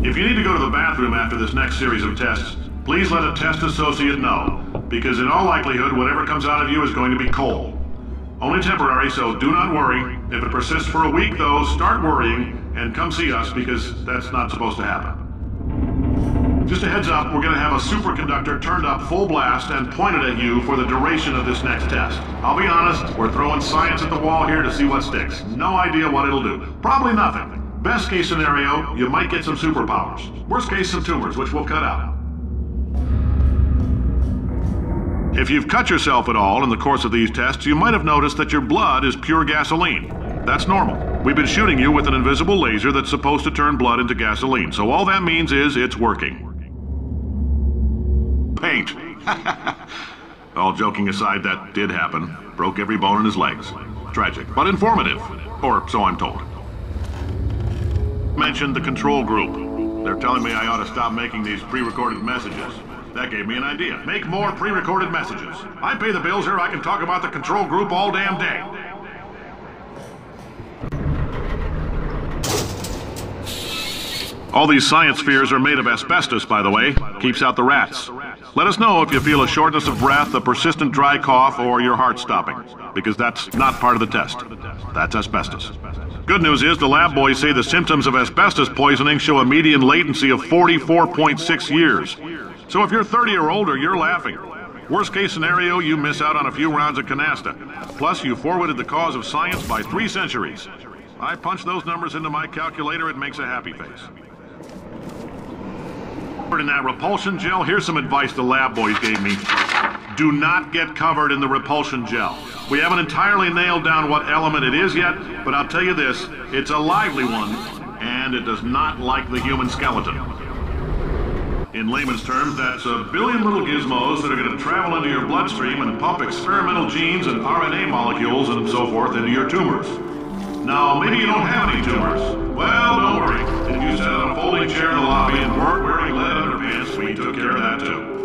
If you need to go to the bathroom after this next series of tests, please let a test associate know, because in all likelihood, whatever comes out of you is going to be coal. Only temporary, so do not worry. If it persists for a week, though, start worrying and come see us, because that's not supposed to happen. Just a heads up, we're going to have a superconductor turned up full blast and pointed at you for the duration of this next test. I'll be honest, we're throwing science at the wall here to see what sticks. No idea what it'll do. Probably nothing. Best case scenario, you might get some superpowers. Worst case, some tumors, which we'll cut out. If you've cut yourself at all in the course of these tests, you might have noticed that your blood is pure gasoline. That's normal. We've been shooting you with an invisible laser that's supposed to turn blood into gasoline, so all that means is it's working. Paint. All joking aside, that did happen. Broke every bone in his legs. Tragic, but informative. Or so I'm told. Mentioned the control group. They're telling me I ought to stop making these pre-recorded messages. That gave me an idea. Make more pre-recorded messages. I pay the bills here, I can talk about the control group all damn day. All these science spheres are made of asbestos, by the way. Keeps out the rats. Let us know if you feel a shortness of breath, a persistent dry cough, or your heart stopping, because that's not part of the test. That's asbestos. Good news is the lab boys say the symptoms of asbestos poisoning show a median latency of 44.6 years. So if you're 30 or older, you're laughing. Worst case scenario, you miss out on a few rounds of canasta. Plus, you forwarded the cause of science by 3 centuries. I punch those numbers into my calculator, it makes a happy face. In that repulsion gel, here's some advice the lab boys gave me. Do not get covered in the repulsion gel. We haven't entirely nailed down what element it is yet, but I'll tell you this, it's a lively one, and it does not like the human skeleton. In layman's terms, that's a billion little gizmos that are going to travel into your bloodstream and pump experimental genes and RNA molecules and so forth into your tumors. Now, maybe you don't have any tumors. Well, don't worry. If you sat on a folding chair in the lobby and weren't wearing lead underpants, we took care of that too.